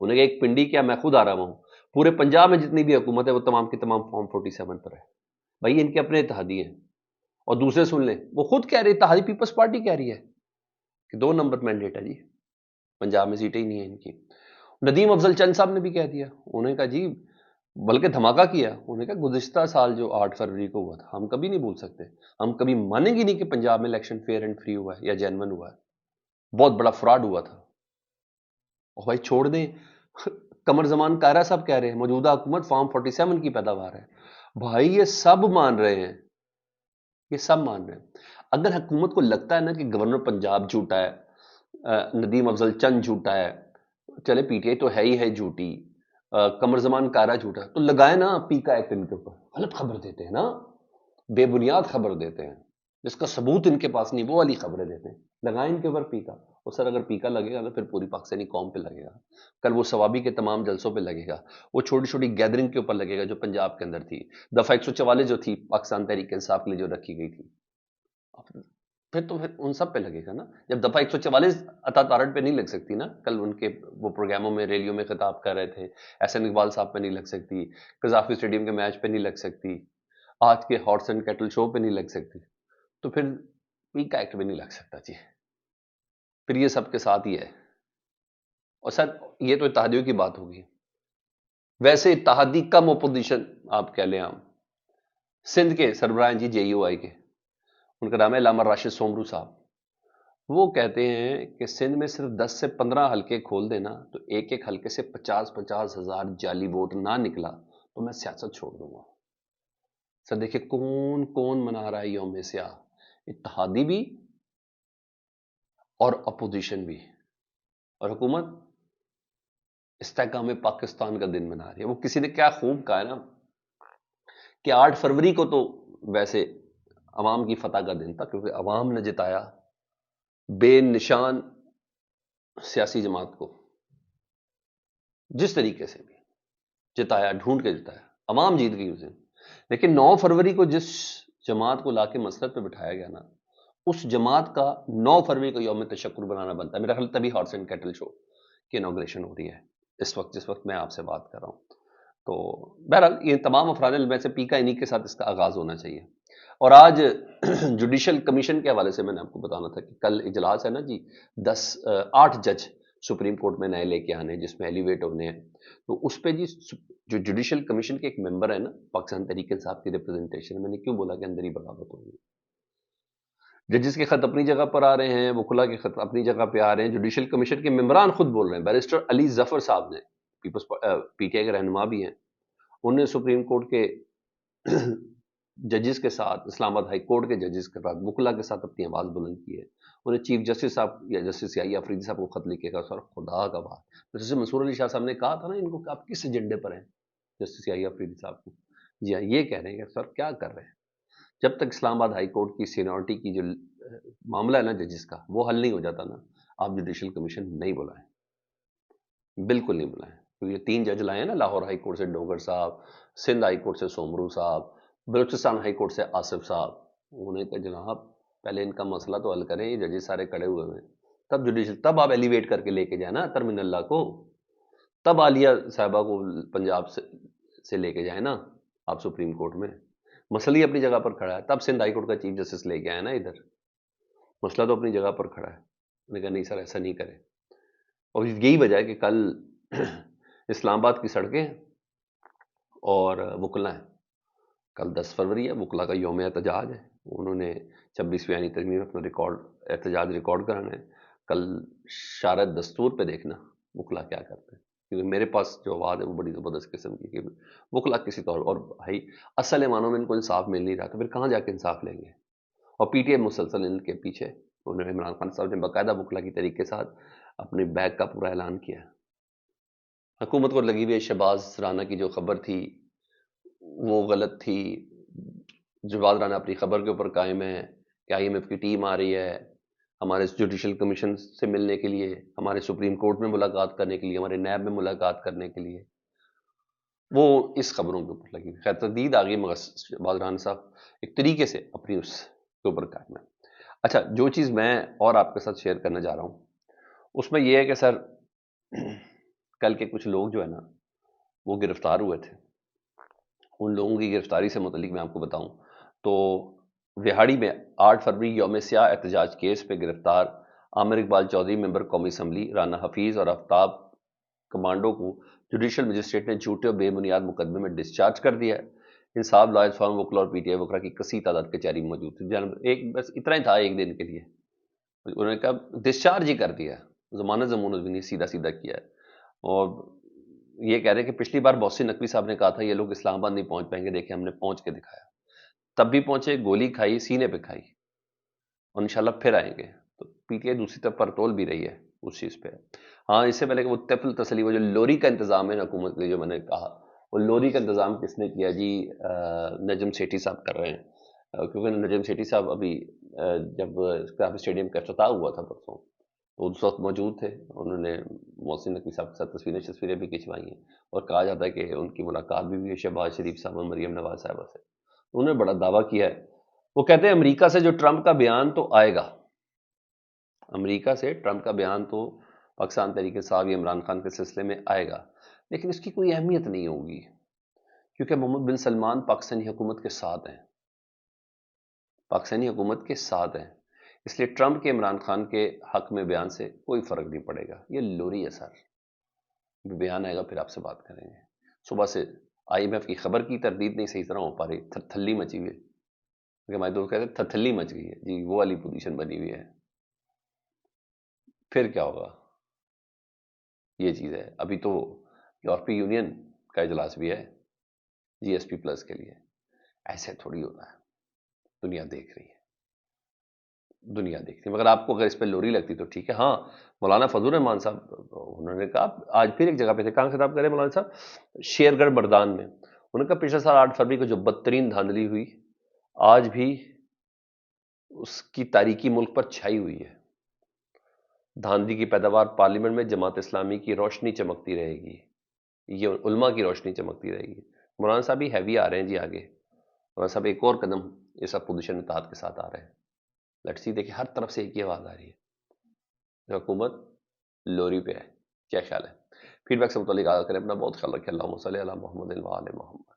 انہوں نے کہا ایک پنڈی کیا میں خود آ رہا ہوں، پورے پنجاب میں جتنی بھی حکومت ہے وہ تمام کی تمام فارم 47 پر ہے. بھائی ان کے اپنے اتحادی ہیں. اور دوسرے سن لیں، وہ خود کہہ رہے، اتحادی پیپلز پارٹی کہہ رہی ہے کہ 2 نمبر مینڈیٹ ہے جی، پنجاب میں سیٹیں ہی نہیں ہیں ان کی. ندیم افضل چند صاحب نے بھی کہہ دیا، انہوں نے کہا جی بلکہ دھماکہ کیا، انہوں نے کہا گزشتہ سال جو 8 فروری کو ہوا تھا ہم کبھی نہیں بھول سکتے، ہم کبھی مانیں گے نہیں کہ پنجاب میں الیکشن فیئر اینڈ فری ہوا ہے یا جینون ہوا ہے، بہت بڑا فراڈ ہوا تھا. اور بھائی چھوڑ دیں، قمر زمان کائرہ صاحب کہہ رہے ہیں موجودہ حکومت فارم 47 کی پیداوار ہے. بھائی یہ سب مان رہے ہیں، یہ سب مان رہے ہیں. اگر حکومت کو لگتا ہے نا کہ گورنر پنجاب جھوٹا ہے، ندیم افضل چند جھوٹا ہے، چلے پی ٹی آئی تو ہے ہی ہے جھوٹی، قمر زمان کائرہ جھوٹا، تو لگائے نا پیکا ایکٹ ان کے اوپر. غلط خبر دیتے ہیں نا، بے بنیاد خبر دیتے ہیں جس کا ثبوت ان کے پاس نہیں، وہ والی خبریں دیتے ہیں. لگائیں ان کے اوپر پیکا. اور سر اگر پیکا لگے گا تو پھر پوری پاکستانی قوم پہ لگے گا، کل وہ ثوابی کے تمام جلسوں پہ لگے گا، وہ چھوٹی چھوٹی گیدرنگ کے اوپر لگے گا جو پنجاب کے اندر تھی، دفعہ 144 جو تھی پاکستان تحریک انصاف کے لیے جو رکھی گئی تھی، پھر تو پھر ان سب پہ لگے گا نا. جب دفعہ 144 عطا تارڑ پہ نہیں لگ سکتی نا، کل ان کے وہ پروگراموں میں ریلیوں میں خطاب کر رہے تھے، احسن اقبال صاحب پہ نہیں لگ سکتی، قذافی اسٹیڈیم کے میچ پہ نہیں لگ سکتی، آج کے ہارس اینڈ کیٹل شو پہ نہیں لگ سکتی، تو پھر پیکا ایکٹ بھی نہیں لگ سکتا جی. پھر یہ سب کے ساتھ ہی ہے. اور سر یہ تو اتحادیوں کی بات ہوگی، ویسے اتحادی کم اپوزیشن آپ کہہ لیں، ہم سندھ کے سربراہ جی جے یو آئی کے، ان کا نام ہے علامہ راشد سومرو صاحب. وہ کہتے ہیں کہ سندھ میں صرف 10 سے 15 حلقے کھول دینا تو ایک ایک حلقے سے 50 ہزار جعلی ووٹ نہ نکلا تو میں سیاست چھوڑ دوں گا. سر دیکھیں کون کون منا رہا ہے یوم سیاہ، اتحادی بھی اور اپوزیشن بھی، اور حکومت استحکام پاکستان کا دن منا رہی ہے. وہ کسی نے کیا خوب کہا ہے نا کہ 8 فروری کو تو ویسے عوام کی فتح کا دن تھا، کیونکہ عوام نے جتایا بے نشان سیاسی جماعت کو، جس طریقے سے بھی جتایا، ڈھونڈ کے جتایا، عوام جیت گئی اس دن. لیکن 9 فروری کو جس جماعت کو لا کے مسرت پہ بٹھایا گیا نا، اس جماعت کا 9 فروری کو یوم تشکر بنانا بنتا ہے. میرا خیال تبھی ہارس اینڈ کیٹل شو کی انوگریشن ہو رہی ہے اس وقت، جس وقت میں آپ سے بات کر رہا ہوں. تو بہرحال یہ تمام افراد میں سے پیکا انہی کے ساتھ اس کا آغاز ہونا چاہیے. اور آج جوڈیشل کمیشن کے حوالے سے میں نے آپ کو بتانا تھا کہ کل اجلاس ہے نا جی، 8 جج سپریم کورٹ میں نئے لے کے آنے جس میں ایلیویٹ ہونے ہیں. تو اس پہ جی جو جوڈیشل کمیشن کے ایک ممبر ہے نا پاکستان تحریک انصاف کی ریپرزنٹیشن، میں نے کیوں بولا کہ اندر ہی بغاوت ہوگی. ججز کے خط اپنی جگہ پر آ رہے ہیں، وکلا کے خط اپنی جگہ پہ آ رہے ہیں، جوڈیشل کمیشن کے ممبران خود بول رہے ہیں. بیرسٹر علی ظفر صاحب نے پیپلز پی ٹی آئی کے رہنما بھی ہیں، انہوں نے سپریم کورٹ کے ججز کے ساتھ، اسلام آباد ہائی کورٹ کے ججز کے ساتھ، وکلا کے ساتھ اپنی آواز بلند کی ہے. انہیں چیف جسٹس صاحب یا جسٹس یحییٰ آفریدی صاحب کو خط لکھے گا. سر خدا کا بات، جیسے منصور علی شاہ صاحب نے کہا تھا نا ان کو کہ آپ کس ایجنڈے پر ہیں، جسٹس یحییٰ آفریدی صاحب کو، جی ہاں یہ کہہ رہے ہیں کہ سر کیا کر رہے ہیں. جب تک اسلام آباد ہائی کورٹ کی سینیورٹی کی جو معاملہ ہے نا ججز کا وہ حل نہیں ہو جاتا نا، آپ جوڈیشل کمیشن نہیں بلائیں، بالکل نہیں بلائیں. تو یہ 3 جج لائے ہیں نا، لاہور ہائی کورٹ سے ڈوگر صاحب، سندھ ہائی کورٹ سے سومرو صاحب، بلوچستان ہائی کورٹ سے آصف صاحب. انہوں نے کہا جناب پہلے ان کا مسئلہ تو حل کریں، یہ ججز سارے کڑے ہوئے ہیں، تب جوڈیشل، تب آپ ایلیویٹ کر کے لے کے جائیں نا ترمین اللہ کو، تب عالیہ صاحبہ کو پنجاب سے لے کے جائیں نا آپ سپریم کورٹ میں. مسئلہ ہی اپنی جگہ پر کھڑا ہے، تب سندھ ہائی کورٹ کا چیف جسٹس لے کے آیا نا ادھر، مسئلہ تو اپنی جگہ پر کھڑا ہے. انہوں نے کہا نہیں سر ایسا نہیں کرے. اور یہی وجہ ہے کہ کل اسلام آباد کی سڑکیں اور وکلا ہیں، کل 10 فروری ہے، وکلا کا یوم احتجاج ہے، انہوں نے 26ویں آئینی ترمیم اپنا احتجاج ریکارڈ کرانا ہے. کل شارت دستور پہ دیکھنا وکلا کیا کرتے ہیں، کیونکہ میرے پاس جو آواز ہے وہ بڑی زبردست قسم کی کہ وکلا کسی طور، اور بھائی اصل معنوں میں ان کو انصاف مل نہیں رہا تو پھر کہاں جا کے انصاف لیں گے. اور پی ٹی آئی مسلسل ان کے پیچھے، انہوں نے عمران خان صاحب نے باقاعدہ وکلا کی طریقے کے ساتھ اپنے بیک کا پورا اعلان کیا. حکومت کو لگی ہوئی شہباز رانا کی جو خبر تھی وہ غلط تھی. شہباز رانا اپنی خبر کے اوپر قائم ہے کہ آئی ایم ایف کی ٹیم آ رہی ہے ہمارے جوڈیشل کمیشن سے ملنے کے لیے، ہمارے سپریم کورٹ میں ملاقات کرنے کے لیے، ہمارے نیب میں ملاقات کرنے کے لیے. وہ اس خبروں کے اوپر لگی، خیر تردید آ گئی، مگر شہباز رانا صاحب ایک طریقے سے اپنی اس کے اوپر قائم ہے. اچھا جو چیز میں اور آپ کے ساتھ شیئر کرنے جا رہا ہوں اس میں یہ ہے کہ سر کل کے کچھ لوگ جو ہے نا وہ گرفتار ہوئے تھے. ان لوگوں کی گرفتاری سے متعلق میں آپ کو بتاؤں تو وہاڑی میں 8 فروری یوم سیاہ احتجاج کیس پہ گرفتار عامر اقبال چودھری ممبر قومی اسمبلی، رانا حفیظ اور آفتاب کمانڈو کو جوڈیشل مجسٹریٹ نے جھوٹے اور بے بنیاد مقدمے میں ڈسچارج کر دیا ہے. انصاف لائز فارم وکلا اور پی ٹی آئی وکلا کی کثیر تعداد کچہری میں موجود تھی. ایک بس اتنا ہی تھا ایک دن کے لیے، انہوں نے کہا ڈسچارج ہی کر دیا، ضمانت ضمانت بھی نہیں، سیدھا سیدھا کیا ہے. اور یہ کہہ رہے ہیں کہ پچھلی بار محسن نقوی صاحب نے کہا تھا یہ لوگ اسلام آباد نہیں پہنچ پائیں گے، دیکھیں ہم نے پہنچ کے دکھایا. تب بھی پہنچے، گولی کھائی، سینے پہ کھائی، اور انشاءاللہ پھر آئیں گے. تو پی ٹی آئی دوسری طرف پرتول بھی رہی ہے اس چیز پہ. ہاں اس سے پہلے کہ وہ طفل تسلی، وہ جو لوری کا انتظام ہے حکومت کے، جو میں نے کہا وہ لوری کا انتظام کس نے کیا جی؟ نجم سیٹھی صاحب کر رہے ہیں. کیونکہ نجم سیٹھی صاحب ابھی جب اسٹیڈیم کا افتتاح ہوا تھا پرسوں تو اس وقت موجود تھے. انہوں نے محسن نقوی صاحب کے ساتھ تصویریں بھی کھنچوائی ہیں، اور کہا جاتا ہے کہ ان کی ملاقات بھی ہوئی ہے شہباز شریف صاحب اور مریم نواز صاحبہ سے. انہوں نے بڑا دعویٰ کیا ہے. وہ کہتے ہیں امریکہ سے جو ٹرمپ کا بیان تو آئے گا، امریکہ سے ٹرمپ کا بیان تو پاکستان تحریک انصاف یا عمران خان کے سلسلے میں آئے گا، لیکن اس کی کوئی اہمیت نہیں ہوگی، کیونکہ محمد بن سلمان پاکستانی حکومت کے ساتھ ہیں، پاکستانی حکومت کے ساتھ ہیں. اس لیے ٹرمپ کے عمران خان کے حق میں بیان سے کوئی فرق نہیں پڑے گا. یہ لوری ہے سر. بیان آئے گا پھر آپ سے بات کریں گے. صبح سے آئی ایم ایف کی خبر کی تردید نہیں صحیح طرح ہو پا رہی، تھلی مچی ہوئی ہے. ہمارے دوست کہتے ہیں تھلی مچ گئی ہے جی، وہ والی پوزیشن بنی ہوئی ہے. پھر کیا ہوگا؟ یہ چیز ہے. ابھی تو یورپی یونین کا اجلاس بھی ہے جی ایس پی پلس کے لیے. ایسے تھوڑی ہوتا ہے. دنیا دیکھ رہی ہے، دنیا دیکھتی ہے. مگر آپ کو اگر اس پہ لوری لگتی تو ٹھیک ہے. ہاں مولانا فضل الرحمان صاحب انہوں نے کہا، آج پھر ایک جگہ پہ تھے، کہاں خطاب کرے مولانا صاحب؟ شیر گڑھ بردان میں. انہوں نے کہا پچھلے سال 8 فروری کو جو بدترین دھاندلی ہوئی آج بھی اس کی تاریکی ملک پر چھائی ہوئی ہے. دھاندلی کی پیداوار پارلیمنٹ میں جماعت اسلامی کی روشنی چمکتی رہے گی، یہ علماء کی روشنی چمکتی رہے گی. مولانا صاحب بھی ہیوی آ رہے ہیں جی آگے. مولانا صاحب ایک اور قدم اس اپوزیشن اتحاد کے ساتھ آ رہے ہیں. لیٹس سی، دیکھیں ہر طرف سے ایک ہی آواز آ رہی ہے، حکومت لوری پہ ہے. کیا خیال ہے؟ فیڈ بیک سے متعلق آگاہ کریں. اپنا بہت خیال رکھیں. اللہم صلی علی محمد و آل محمد.